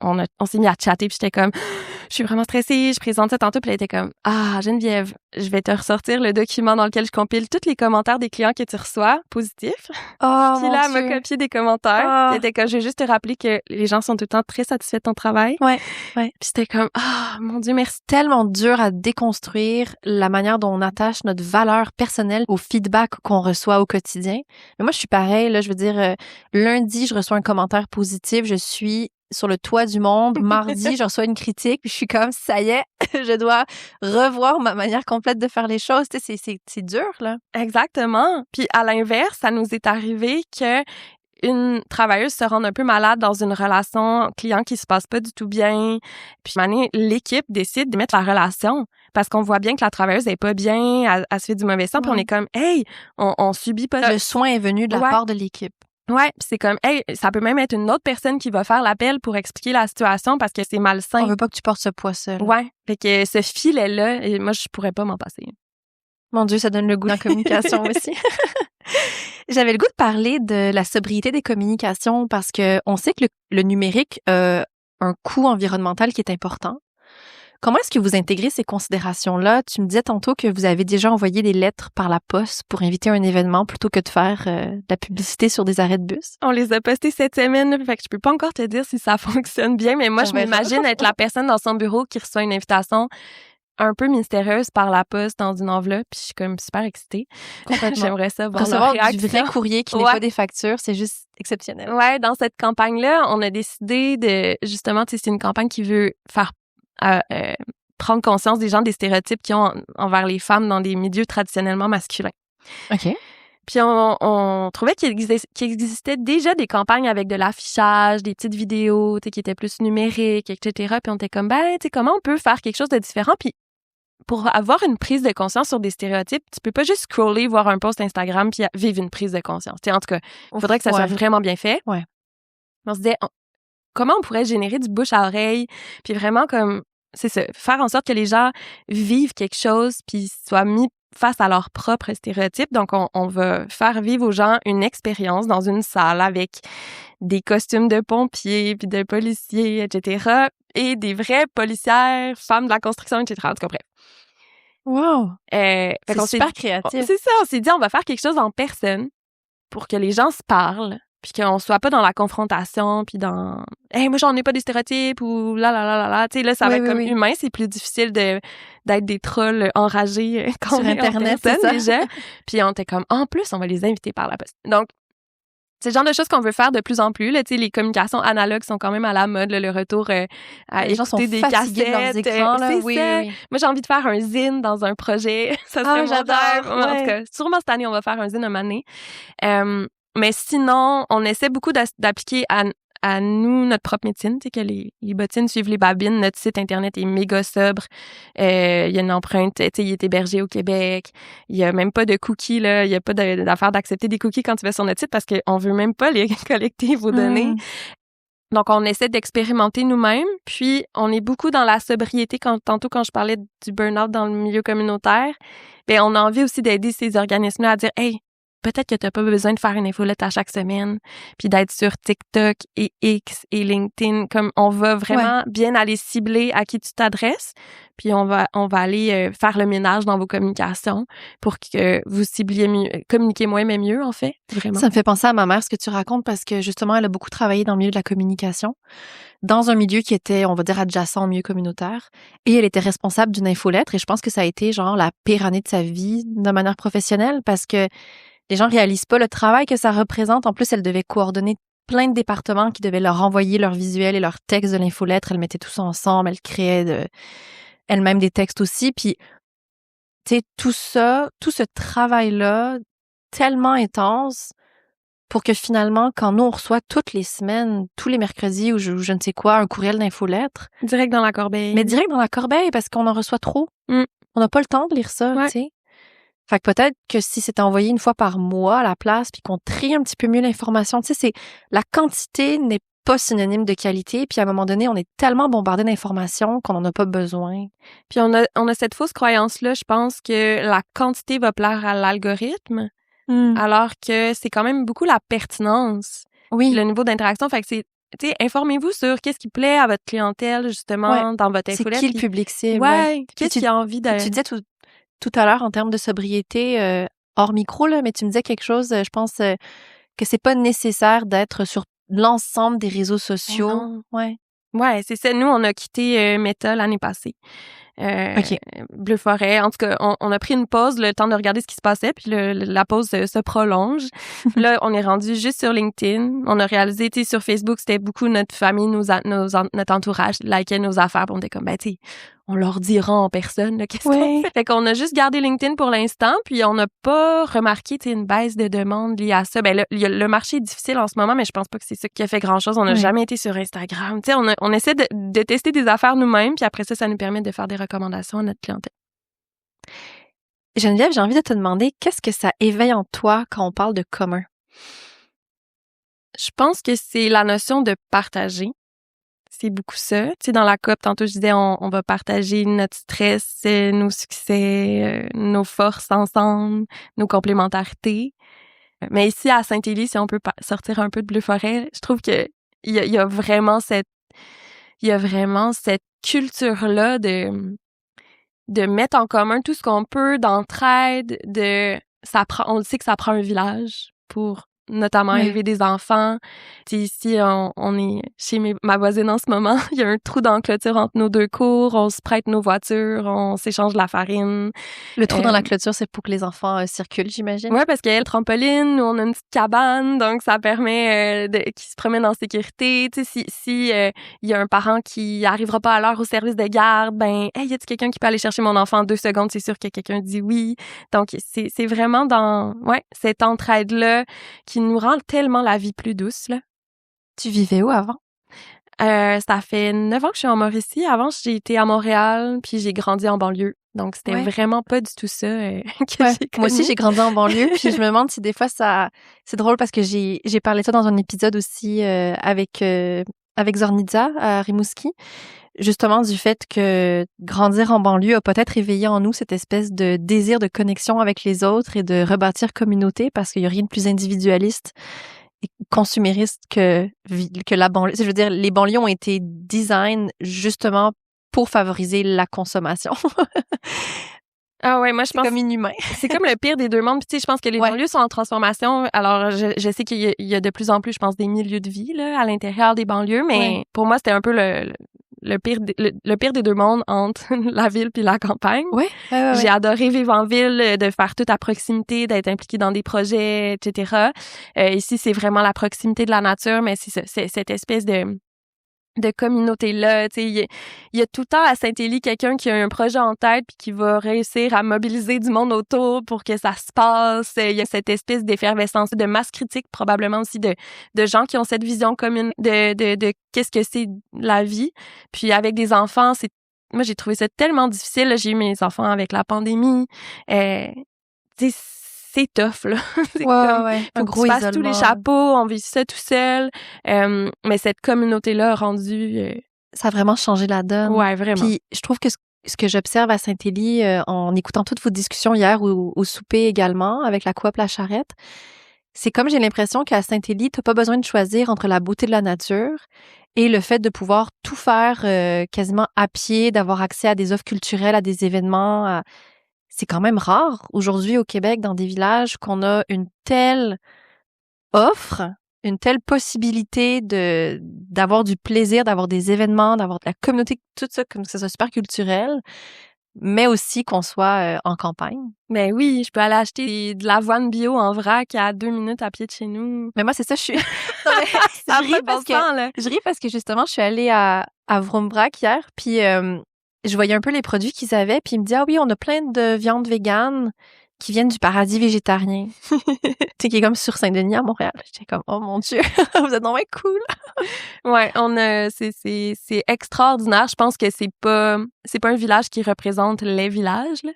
on s'est mis à chatter, puis j'étais comme je suis vraiment stressée, je présente ça tantôt, puis elle était comme Geneviève, je vais te ressortir le document dans lequel je compile tous les commentaires des clients que tu reçois positifs. Oh, puis là, elle m'a copié des commentaires. Elle était comme, je vais juste te rappeler que les gens sont tout le temps très satisfaits de ton travail. Ouais. Puis c'était comme mon Dieu, merci. Tellement dur à déconstruire la manière dont on attache notre valeur personnelle au feedback qu'on reçoit au quotidien. Mais moi, je suis pareil, là, je veux dire, lundi, je reçois un commentaire positif, je suis sur le toit du monde. Mardi, je reçois une critique, puis je suis comme, ça y est, je dois revoir ma manière complète de faire les choses. Tu sais, c'est dur, là. Exactement. Puis à l'inverse, ça nous est arrivé que une travailleuse se rende un peu malade dans une relation client qui se passe pas du tout bien. Puis l'équipe décide de mettre la relation parce qu'on voit bien que la travailleuse est pas bien, elle se fait du mauvais sang, puis on est comme, hey, on subit pas. Le soin est venu de la part de l'équipe. Ouais, puis c'est comme, hey, ça peut même être une autre personne qui va faire l'appel pour expliquer la situation parce que c'est malsain. On veut pas que tu portes ce poids seul. Ouais, fait que ce filet-là, et moi, je pourrais pas m'en passer. Mon Dieu, ça donne le goût dans la communication aussi. J'avais le goût de parler de la sobriété des communications parce que on sait que le numérique a un coût environnemental qui est important. Comment est-ce que vous intégrez ces considérations-là? Tu me disais tantôt que vous avez déjà envoyé des lettres par la poste pour inviter à un événement plutôt que de faire de la publicité sur des arrêts de bus. On les a postés cette semaine, fait que je peux pas encore te dire si ça fonctionne bien, mais moi, je m'imagine être la personne dans son bureau qui reçoit une invitation un peu mystérieuse par la poste dans une enveloppe, puis je suis comme super excitée. J'aimerais ça voir leur réaction. Du vrai courrier qui n'est pas des factures, c'est juste exceptionnel. Ouais, dans cette campagne-là, on a décidé de, justement, tu sais, c'est une campagne qui veut faire prendre conscience des gens des stéréotypes qu'ils ont envers les femmes dans des milieux traditionnellement masculins. OK. Puis on trouvait qu'il existait déjà des campagnes avec de l'affichage, des petites vidéos, tu sais, qui étaient plus numériques, etc. Puis on était comme, ben, tu sais, comment on peut faire quelque chose de différent? Puis pour avoir une prise de conscience sur des stéréotypes, tu peux pas juste scroller, voir un post Instagram puis vivre une prise de conscience. Tu sais, en tout cas, il faudrait que ça soit vraiment bien fait. Ouais. On se disait, comment on pourrait générer du bouche à oreille, puis vraiment comme, c'est ça, faire en sorte que les gens vivent quelque chose puis soient mis face à leurs propres stéréotypes. Donc, on va faire vivre aux gens une expérience dans une salle avec des costumes de pompiers puis de policiers, etc. et des vraies policières, femmes de la construction, etc. En tout cas, bref. Wow! C'est super créatif. C'est ça, on s'est dit, on va faire quelque chose en personne pour que les gens se parlent puis qu'on soit pas dans la confrontation puis dans « Hey, moi, j'en ai pas des stéréotypes » ou « là, là, là, là, là ». Tu sais, là, ça va être comme humain. C'est plus difficile d'être des trolls enragés quand sur Internet, c'est ça. Déjà. Puis on était comme « En plus, on va les inviter par la poste ». Donc, c'est le genre de choses qu'on veut faire de plus en plus. Là, tu sais, les communications analogues sont quand même à la mode, là, le retour à les gens sont des fatigués de leurs écrans. Là. C'est ça. Moi, j'ai envie de faire un zine dans un projet. Ça serait j'adore. Ouais. En tout cas, sûrement cette année, on va faire un zine un moment donné. Mais sinon, on essaie beaucoup d'appliquer à nous notre propre médecine, tu sais, que les bottines suivent les babines. Notre site Internet est méga sobre. Il y a une empreinte, tu sais, il est hébergé au Québec. Il y a même pas de cookies, là. Il y a pas d'affaire d'accepter des cookies quand tu vas sur notre site parce qu'on veut même pas les collecter, vos données. Donc, on essaie d'expérimenter nous-mêmes. Puis, on est beaucoup dans la sobriété. Tantôt, quand je parlais du burn-out dans le milieu communautaire, ben on a envie aussi d'aider ces organismes-là à dire « Hey, peut-être que t'as pas besoin de faire une infolette à chaque semaine, puis d'être sur TikTok et X et LinkedIn. Comme on va vraiment bien aller cibler à qui tu t'adresses, puis on va aller faire le ménage dans vos communications pour que vous cibliez mieux, communiquez moins mais mieux en fait. Vraiment. Ça me fait penser à ma mère ce que tu racontes parce que justement elle a beaucoup travaillé dans le milieu de la communication, dans un milieu qui était, on va dire, adjacent au milieu communautaire, et elle était responsable d'une infolettre et je pense que ça a été genre la pire année de sa vie de manière professionnelle parce que les gens réalisent pas le travail que ça représente. En plus, elle devait coordonner plein de départements qui devaient leur envoyer leurs visuels et leurs textes de l'infolettre. Elle mettait tout ça ensemble. Elle créait elle-même des textes aussi. Puis, tu sais, tout ça, tout ce travail-là, tellement intense pour que finalement, quand nous, on reçoit toutes les semaines, tous les mercredis ou je ne sais quoi, un courriel d'infolettre. Direct dans la corbeille. Mais direct dans la corbeille parce qu'on en reçoit trop. On n'a pas le temps de lire ça, tu sais. Fait que peut-être que si c'était envoyé une fois par mois à la place, puis qu'on trie un petit peu mieux l'information, tu sais, la quantité n'est pas synonyme de qualité, puis à un moment donné, on est tellement bombardé d'informations qu'on n'en a pas besoin. Puis on a cette fausse croyance-là, je pense que la quantité va plaire à l'algorithme, alors que c'est quand même beaucoup la pertinence, le niveau d'interaction. Fait que c'est, tu sais, informez-vous sur qu'est-ce qui plaît à votre clientèle, justement, dans votre infolette. C'est qui le public cible? Qu'est-ce qui a envie de... Tu disais tout à l'heure, en termes de sobriété, hors micro, là, mais tu me disais quelque chose, je pense que c'est pas nécessaire d'être sur l'ensemble des réseaux sociaux. Ouais, c'est ça. Nous, on a quitté Meta l'année passée. Bleu Forêt. En tout cas, on a pris une pause, le temps de regarder ce qui se passait, puis la pause se prolonge. Là, on est rendu juste sur LinkedIn. On a réalisé, tu sais, sur Facebook, c'était beaucoup notre famille, notre entourage likait nos affaires. Puis on était comme, ben, tu sais, on leur dira en personne, là, qu'est-ce qu'on fait. Fait qu'on a juste gardé LinkedIn pour l'instant, puis on n'a pas remarqué, tu sais, une baisse de demande liée à ça. Ben là, le marché est difficile en ce moment, mais je pense pas que c'est ça qui a fait grand-chose. On n'a jamais été sur Instagram. Tu sais, on essaie de tester des affaires nous-mêmes, puis après ça nous permet de faire des recommandations à notre clientèle. Geneviève, j'ai envie de te demander, qu'est-ce que ça éveille en toi quand on parle de commun? Je pense que c'est la notion de partager. C'est beaucoup ça. Tu sais, dans la COP, tantôt, je disais, on va partager notre stress, nos succès, nos forces ensemble, nos complémentarités. Mais ici, à Saint-Élie, si on peut sortir un peu de Bleu-Forêt, je trouve que il y a vraiment cette culture-là de mettre en commun tout ce qu'on peut, d'entraide, on le sait que ça prend un village pour notamment élever des enfants. Ici, on est chez ma voisine en ce moment. Il y a un trou dans la clôture entre nos deux cours. On se prête nos voitures, on s'échange de la farine. Le trou dans la clôture, c'est pour que les enfants circulent, j'imagine? Ouais, parce qu'il y a le trampoline, nous, on a une petite cabane, donc ça permet qu'ils se promènent en sécurité. Tu sais, si il y a un parent qui arrivera pas à l'heure au service de garde, ben, hey, y a-t-il quelqu'un qui peut aller chercher mon enfant en 2 secondes? C'est sûr que quelqu'un dit oui. Donc, c'est vraiment dans, cette entraide-là qui nous rend tellement la vie plus douce, là. Tu vivais où avant? Ça fait 9 ans que je suis en Mauricie. Avant, j'ai été à Montréal, puis j'ai grandi en banlieue. Donc, c'était vraiment pas du tout ça que j'ai connu. Moi aussi, j'ai grandi en banlieue, puis je me demande si des fois ça... C'est drôle parce que j'ai parlé de ça dans un épisode aussi avec Zornitza à Rimouski, justement du fait que grandir en banlieue a peut-être éveillé en nous cette espèce de désir de connexion avec les autres et de rebâtir communauté, parce qu'il y a rien de plus individualiste et consumériste que la banlieue. Je veux dire, les banlieues ont été design justement pour favoriser la consommation. Ah ouais, moi je pense c'est comme inhumain. C'est comme le pire des deux mondes. Puis tu sais, je pense que les banlieues sont en transformation. Alors je sais qu'il y a de plus en plus, je pense, des milieux de vie là à l'intérieur des banlieues, mais pour moi c'était un peu le pire des deux mondes entre la ville puis la campagne. J'ai adoré vivre en ville, de faire tout à proximité, d'être impliquée dans des projets, etc. Ici c'est vraiment la proximité de la nature, mais c'est cette espèce de communauté-là. Tu sais, il y a tout le temps à Saint-Élie quelqu'un qui a un projet en tête puis qui va réussir à mobiliser du monde autour pour que ça se passe. Il y a cette espèce d'effervescence, de masse critique probablement aussi de gens qui ont cette vision commune de qu'est-ce que c'est la vie. Puis avec des enfants, moi j'ai trouvé ça tellement difficile. Là. J'ai eu mes enfants avec la pandémie. Tu sais, c'est tough, là. C'est faut que tu fasses tous les chapeaux, on vit ça tout seul. Mais cette communauté-là a rendu... Ça a vraiment changé la donne. Ouais, vraiment. Puis je trouve que ce que j'observe à Saint-Élie, en écoutant toutes vos discussions hier ou au souper également, avec la coop La Charrette, c'est comme j'ai l'impression qu'à Saint-Élie, t'as pas besoin de choisir entre la beauté de la nature et le fait de pouvoir tout faire quasiment à pied, d'avoir accès à des offres culturelles, à des événements... C'est quand même rare aujourd'hui au Québec, dans des villages, qu'on a une telle offre, une telle possibilité d'avoir du plaisir, d'avoir des événements, d'avoir de la communauté, tout ça, comme que ça soit super culturel, mais aussi qu'on soit en campagne. Ben oui, je peux aller acheter de l'avoine bio en vrac à 2 minutes à pied de chez nous. Mais moi, c'est ça, je ris parce que justement, je suis allée à Vroom-Vrac hier, puis... je voyais un peu les produits qu'ils avaient, puis il me dit « Ah oui, on a plein de viande végane qui viennent du paradis végétarien. » Tu sais, qui est comme sur Saint-Denis à Montréal. J'étais comme « Oh mon Dieu, vous êtes vraiment cool! » Ouais, c'est extraordinaire. Je pense que c'est pas un village qui représente les villages, là.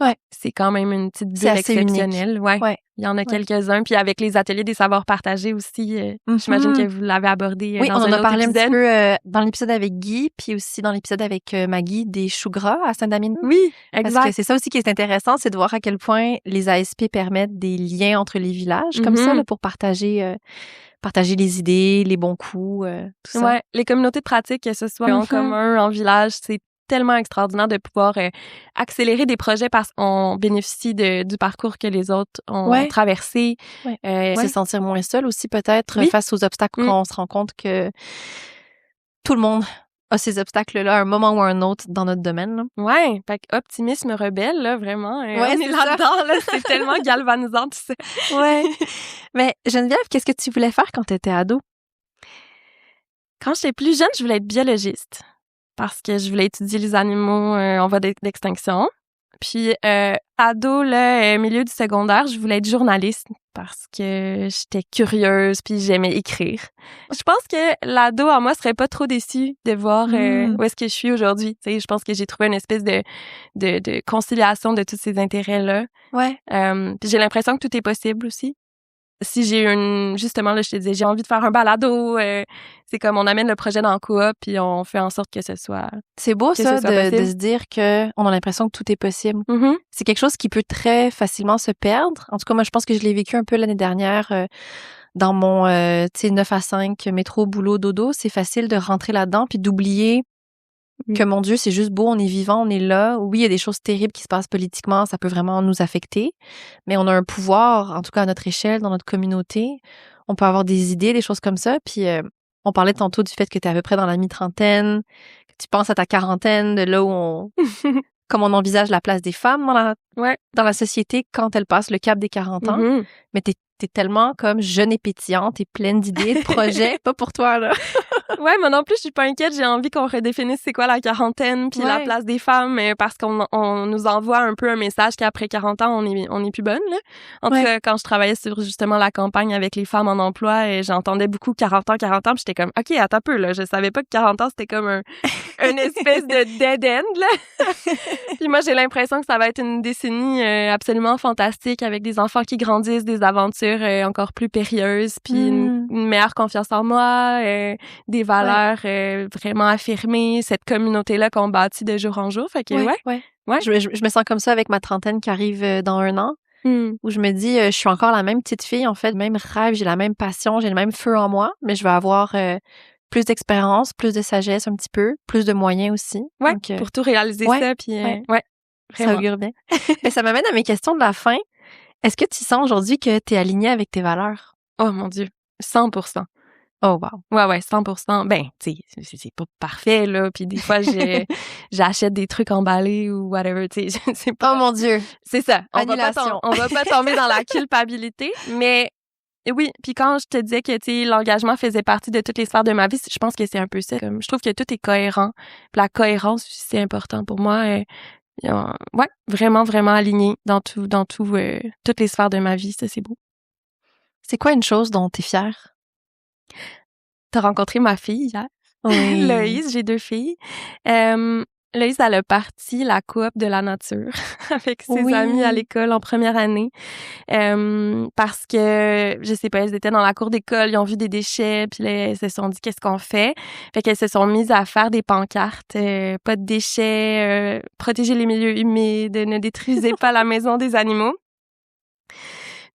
Ouais. C'est quand même une petite bulle exceptionnelle. Ouais. Il y en a quelques-uns. Puis avec les ateliers des savoirs partagés aussi, j'imagine que vous l'avez abordé dans un autre épisode. Oui, on en a parlé un petit peu dans l'épisode avec Guy, puis aussi dans l'épisode avec Maggie des choux gras à Saint-Damien. Oui, exact. Parce que c'est ça aussi qui est intéressant, c'est de voir à quel point les ASP permettent des liens entre les villages, comme ça, là, pour partager les idées, les bons coups, tout ça. Ouais, les communautés de pratique, que ce soit en commun, en village, c'est tellement extraordinaire de pouvoir accélérer des projets parce qu'on bénéficie du parcours que les autres ont traversé. Se sentir moins seul aussi peut-être face aux obstacles quand on se rend compte que tout le monde a ces obstacles-là à un moment ou à un autre dans notre domaine. Là. Ouais, fait optimisme rebelle, là, vraiment. On est là-dedans, là, c'est tellement galvanisant, tout ça. Ouais. Mais Geneviève, qu'est-ce que tu voulais faire quand tu étais ado? Quand j'étais plus jeune, je voulais être biologiste. Parce que je voulais étudier les animaux en voie d'extinction. Puis, ado, là, milieu du secondaire, je voulais être journaliste parce que j'étais curieuse puis j'aimais écrire. Je pense que l'ado en moi serait pas trop déçu de voir où est-ce que je suis aujourd'hui. Tu sais, je pense que j'ai trouvé une espèce de conciliation de tous ces intérêts-là. Ouais. Puis j'ai l'impression que tout est possible aussi. si j'ai justement, là, je te disais, j'ai envie de faire un balado, c'est comme on amène le projet dans la coop puis on fait en sorte que ce soit C'est beau, que ça, ce soit de possible. se dire que on a l'impression que tout est possible. Mm-hmm. C'est quelque chose qui peut très facilement se perdre. En tout cas, moi, je pense que je l'ai vécu un peu l'année dernière dans mon, 9 à 5, métro, boulot, dodo. C'est facile de rentrer là-dedans puis d'oublier que, mon Dieu, c'est juste beau, on est vivant, on est là. Oui, il y a des choses terribles qui se passent politiquement, ça peut vraiment nous affecter, mais on a un pouvoir, en tout cas à notre échelle, dans notre communauté. On peut avoir des idées, des choses comme ça. Puis on parlait tantôt du fait que tu es à peu près dans la mi-trentaine, que tu penses à ta quarantaine, de là où comme on envisage la place des femmes dans la société quand elles passent le cap des 40 ans. Mm-hmm. Mais t'es tellement comme jeune et pétillante et pleine d'idées, de projets. Pas pour toi, là. Ouais, moi non plus, je suis pas inquiète. J'ai envie qu'on redéfinisse c'est quoi la quarantaine puis la place des femmes, parce qu'on nous envoie un peu un message qu'après 40 ans, on est plus bonne, là. En tout cas, quand je travaillais sur justement la campagne avec les femmes en emploi, et j'entendais beaucoup 40 ans, puis j'étais comme, OK, attends un peu, là. Je savais pas que 40 ans, c'était comme une espèce de dead end, là. Puis moi, j'ai l'impression que ça va être une décennie absolument fantastique avec des enfants qui grandissent, des aventures encore plus périlleuses, puis une meilleure confiance en moi, des valeurs vraiment affirmées, cette communauté-là qu'on bâtit de jour en jour. Fait que ouais. Je me sens comme ça avec ma trentaine qui arrive dans 1 an, où je me dis, je suis encore la même petite fille, en fait, le même rêve, j'ai la même passion, j'ai le même feu en moi, mais je vais avoir plus d'expérience, plus de sagesse un petit peu, plus de moyens aussi. Ouais, donc, pour tout réaliser ça, puis ça augure bien. Mais ça m'amène à mes questions de la fin. Est-ce que tu sens aujourd'hui que tu es alignée avec tes valeurs? Oh mon Dieu, 100%. Oh wow. Ouais, 100%. Ben, tu sais, c'est pas parfait, là, puis des fois, j'achète des trucs emballés ou whatever, tu sais, c'est pas... Oh mon Dieu! C'est ça. Annulation. On va pas tomber dans la culpabilité, mais oui, puis quand je te disais que, tu sais, l'engagement faisait partie de toutes les sphères de ma vie, je pense que c'est un peu ça. Comme, je trouve que tout est cohérent. Puis la cohérence aussi, c'est important pour moi. Ouais, vraiment, vraiment aligné dans toutes les sphères de ma vie. Ça, c'est beau. C'est quoi une chose dont t'es fière? T'as rencontré ma fille hier? Oui. Loïse, j'ai 2 filles. Loïse, elle a parti la coop de la nature avec ses amis à l'école en première année. Parce que, je sais pas, elles étaient dans la cour d'école, ils ont vu des déchets, puis là, elles se sont dit, qu'est-ce qu'on fait? Fait qu'elles se sont mises à faire des pancartes, pas de déchets, protéger les milieux humides, ne détruisez pas la maison des animaux.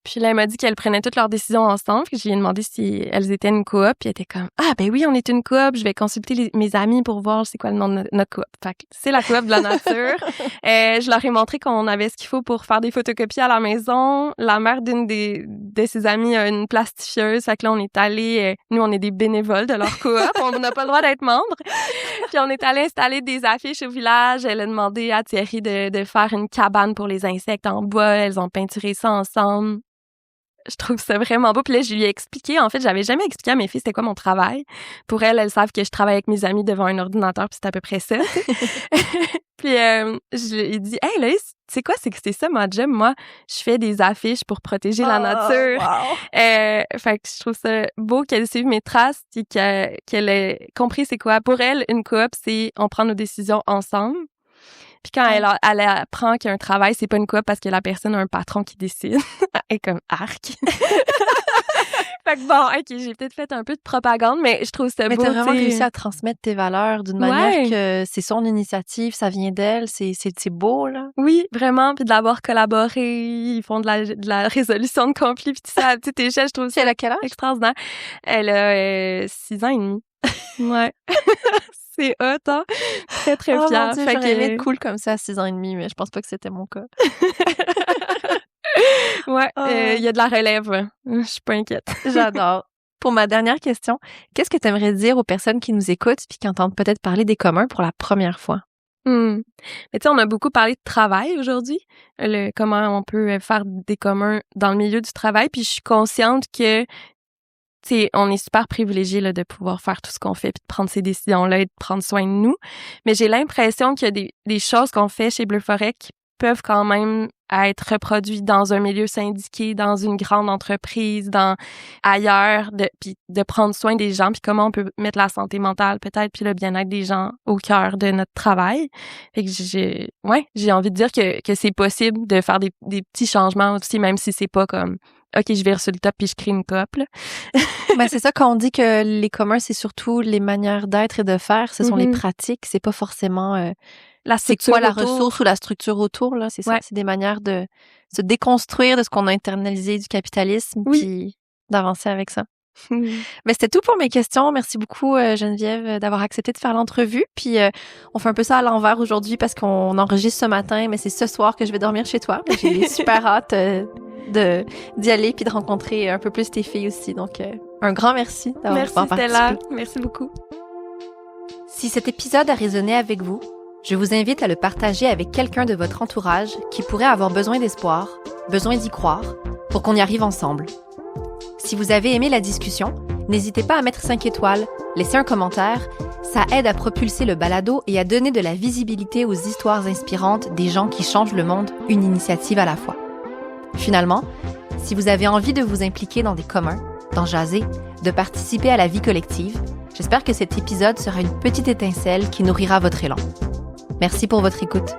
Puis là, elle m'a dit qu'elles prenaient toutes leurs décisions ensemble. Je lui ai demandé si elles étaient une coop. Puis elle était comme, ah ben oui, on est une coop. Je vais consulter mes amis pour voir c'est quoi le nom de notre coop. Fait que c'est la coop de la nature. Je leur ai montré qu'on avait ce qu'il faut pour faire des photocopies à la maison. La mère de ses amies a une plastifieuse. Fait que là, on est allé, nous, on est des bénévoles de leur coop. On n'a pas le droit d'être membre. Puis on est allé installer des affiches au village. Elle a demandé à Thierry de faire une cabane pour les insectes en bois. Elles ont peinturé ça ensemble. Je trouve ça vraiment beau. Puis là, je lui ai expliqué. En fait, j'avais jamais expliqué à mes filles c'était quoi mon travail. Pour elles savent que je travaille avec mes amis devant un ordinateur, puis c'est à peu près ça. Puis je lui ai dit, hey Loïs, tu sais quoi, c'est ça ma job. Moi, je fais des affiches pour protéger la nature. Wow. Fait que je trouve ça beau qu'elle suive mes traces, puis qu'elle ait compris c'est quoi. Pour elle, une coop, c'est on prend nos décisions ensemble. Puis quand elle apprend qu'il y a un travail, c'est pas une coop parce que la personne a un patron qui décide. Elle est comme arc. Fait que bon, OK, j'ai peut-être fait un peu de propagande, mais je trouve ça beau. Mais t'as vraiment réussi à transmettre tes valeurs d'une manière que c'est son initiative, ça vient d'elle, c'est beau, là. Oui, vraiment, puis de l'avoir collaboré, ils font de la résolution de conflits, puis tout ça à petite échelle, je trouve ça elle a quel âge? Extraordinaire. Elle a 6 ans et demi. Ouais. C'est hot, hein? Très, très fière. Mon Dieu, j'aurais aimé être cool comme ça à 6 ans et demi, mais je pense pas que c'était mon cas. Ouais, y a de la relève. Je suis pas inquiète. J'adore. Pour ma dernière question, qu'est-ce que tu aimerais dire aux personnes qui nous écoutent puis qui entendent peut-être parler des communs pour la première fois? Mais tu sais, on a beaucoup parlé de travail aujourd'hui, comment on peut faire des communs dans le milieu du travail, puis je suis consciente que t'sais, on est super privilégiés là, de pouvoir faire tout ce qu'on fait puis de prendre ces décisions-là et de prendre soin de nous. Mais j'ai l'impression qu'il y a des choses qu'on fait chez Bleu Forêt qui peuvent quand même être reproduites dans un milieu syndiqué, dans une grande entreprise, ailleurs, puis de prendre soin des gens, puis comment on peut mettre la santé mentale peut-être, puis le bien-être des gens au cœur de notre travail. Fait que j'ai envie de dire que c'est possible de faire des petits changements aussi, même si c'est pas comme OK, je vire sur le top puis je crée une coop, là. Ben, c'est ça, quand on dit que les communs, c'est surtout les manières d'être et de faire, ce sont les pratiques, c'est pas forcément c'est quoi la ressource ou la structure autour, là, c'est ça. C'est des manières de se déconstruire de ce qu'on a internalisé du capitalisme, puis d'avancer avec ça. Mais c'était tout pour mes questions. Merci beaucoup, Geneviève, d'avoir accepté de faire l'entrevue. Puis on fait un peu ça à l'envers aujourd'hui parce qu'on enregistre ce matin, mais c'est ce soir que je vais dormir chez toi. J'ai super hâte d'y aller puis de rencontrer un peu plus tes filles aussi. Donc, un grand merci d'avoir participé. Merci Stella. Merci beaucoup. Si cet épisode a résonné avec vous, je vous invite à le partager avec quelqu'un de votre entourage qui pourrait avoir besoin d'espoir, besoin d'y croire, pour qu'on y arrive ensemble. Si vous avez aimé la discussion, n'hésitez pas à mettre 5 étoiles, laisser un commentaire. Ça aide à propulser le balado et à donner de la visibilité aux histoires inspirantes des gens qui changent le monde, une initiative à la fois. Finalement, si vous avez envie de vous impliquer dans des communs, d'en jaser, de participer à la vie collective, j'espère que cet épisode sera une petite étincelle qui nourrira votre élan. Merci pour votre écoute.